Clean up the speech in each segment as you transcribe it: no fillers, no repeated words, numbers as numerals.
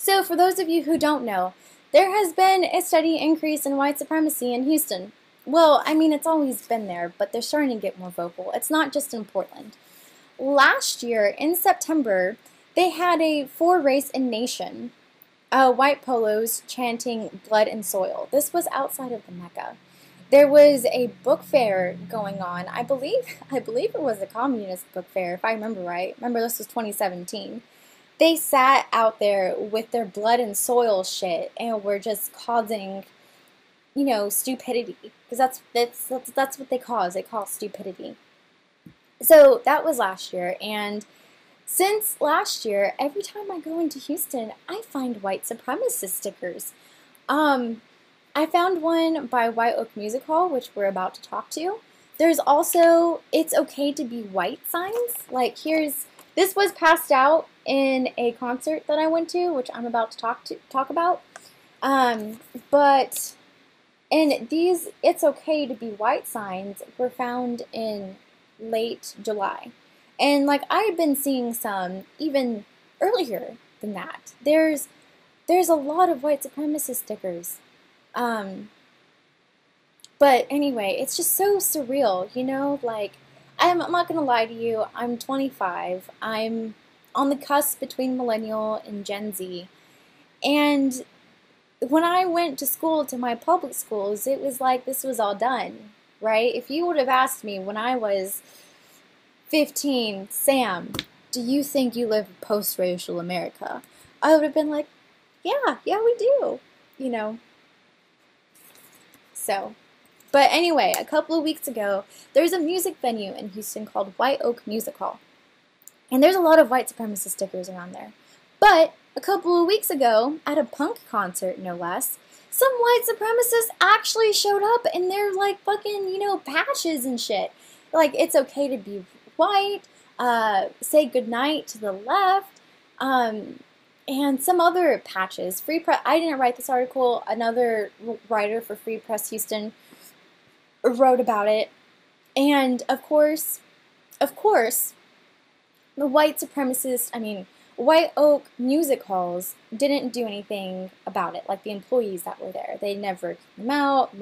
So for those of you who don't know, there has been a steady increase in white supremacy in Houston. Well, I mean, it's always been there, but they're starting to get more vocal. It's not just in Portland. Last year, in September, they had a For Race and Nation, white polos chanting blood and soil. This was outside of the Mecca. There was a book fair going on. I believe it was a communist book fair, if I remember right. Remember, this was 2017. They sat out there with their blood and soil shit and were just causing, stupidity. Because that's what they cause. They call stupidity. So that was last year, and since last year, every time I go into Houston, I find white supremacist stickers. I found one by White Oak Music Hall, which we're about to talk to. There's also "It's Okay to Be White" signs. Like, this was passed out in a concert that I went to, which I'm about to talk about. But these "It's Okay to Be White" signs were found in late July. And like, I had been seeing some even earlier than that. There's a lot of white supremacist stickers. But anyway, it's just so surreal, like, I'm not gonna lie to you, I'm 25, I'm on the cusp between millennial and Gen Z, and when I went to school, to my public schools, it was like this was all done, right? If you would have asked me when I was 15, Sam, do you think you live post-racial America? I would have been like, yeah, we do, So, but anyway, a couple of weeks ago, there's a music venue in Houston called White Oak Music Hall. And there's a lot of white supremacist stickers around there. But a couple of weeks ago, at a punk concert, no less, some white supremacists actually showed up in their, like, fucking, patches and shit. Like, "It's okay to be white," "Say goodnight to the left," and some other patches. Free Press. I didn't write this article. Another writer for Free Press Houston wrote about it. And of course, the white White Oak music halls didn't do anything about it. Like, the employees that were there, they never came out.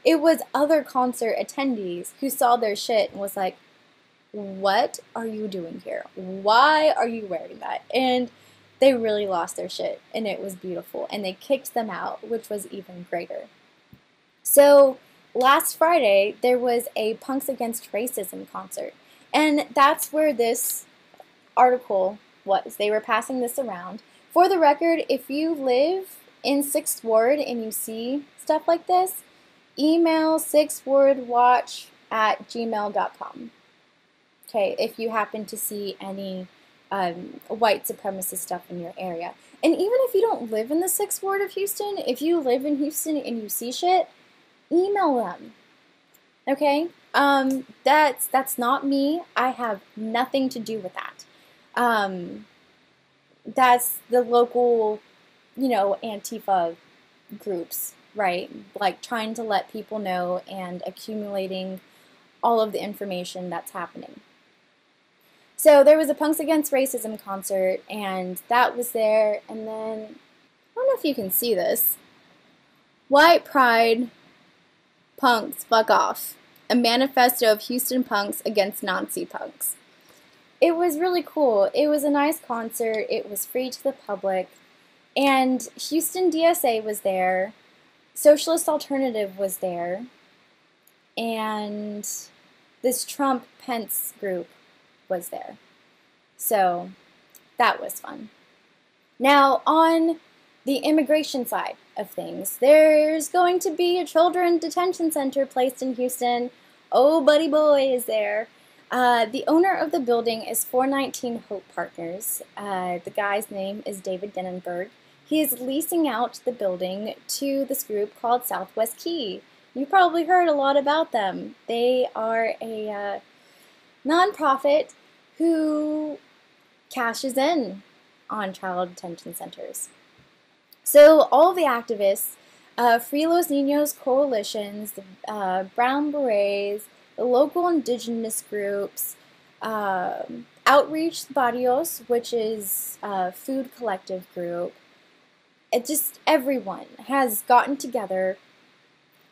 It was other concert attendees who saw their shit and was like, "What are you doing here? Why are you wearing that?" And they really lost their shit, and it was beautiful. And they kicked them out, which was even greater. So last Friday, there was a Punks Against Racism concert. And that's where this article was. They were passing this around. For the record, if you live in 6th Ward and you see stuff like this, email 6wardwatch@gmail.com. Okay, if you happen to see any white supremacist stuff in your area. And even if you don't live in the 6th Ward of Houston, if you live in Houston and you see shit, email them. Okay? That's not me. I have nothing to do with that. That's the local, Antifa groups, right? Like, trying to let people know and accumulating all of the information that's happening. So there was a Punks Against Racism concert, and that was there, and then, I don't know if you can see this, "White Pride Punks Fuck Off, a manifesto of Houston punks against Nazi punks." It was really cool. It was a nice concert. It was free to the public, and Houston DSA was there, Socialist Alternative was there, and this Trump-Pence group was there. So that was fun. Now, on the immigration side of things, there's going to be a children detention center placed in Houston. Oh, buddy boy is there. The owner of the building is 419 Hope Partners. The guy's name is David Denenberg. He is leasing out the building to this group called Southwest Key. You probably heard a lot about them. They are a nonprofit who cashes in on child detention centers. So all the activists, Free Los Niños coalitions, the Brown Berets, the local indigenous groups, Outreach Barrios, which is a food collective group, it just everyone has gotten together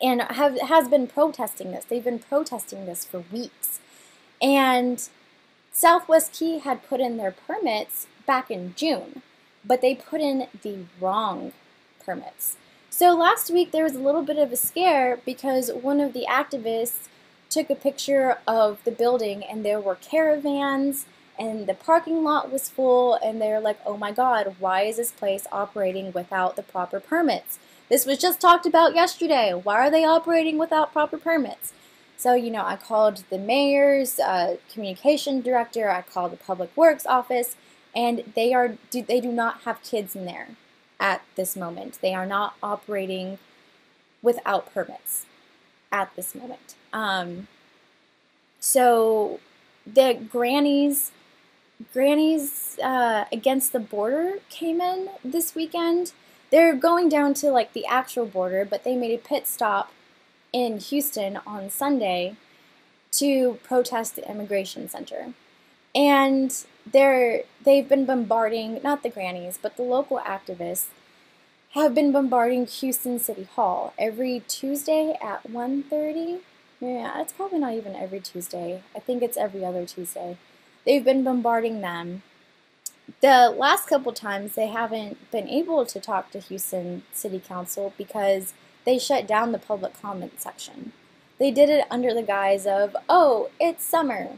and has been protesting this. They've been protesting this for weeks. And Southwest Key had put in their permits back in June, but they put in the wrong permits. So last week there was a little bit of a scare because one of the activists took a picture of the building and there were caravans and the parking lot was full, and they're like, oh my god, why is this place operating without the proper permits? This was just talked about yesterday. Why are they operating without proper permits? So, I called the mayor's communication director, I called the public works office, and they do not have kids in there at this moment. They are not operating without permits at this moment. So the Grannies Against the Border came in this weekend. They're going down to like the actual border, but they made a pit stop in Houston on Sunday to protest the immigration center. And they've been bombarding, not the Grannies, but the local activists have been bombarding Houston City Hall every Tuesday at 1:30. Yeah, it's probably not even every Tuesday. I think it's every other Tuesday. They've been bombarding them. The last couple times they haven't been able to talk to Houston City Council because they shut down the public comment section. They did it under the guise of, oh, it's summer.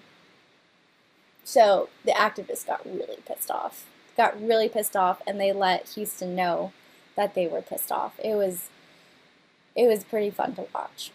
So the activists got really pissed off. And they let Houston know that they were pissed off. It was pretty fun to watch.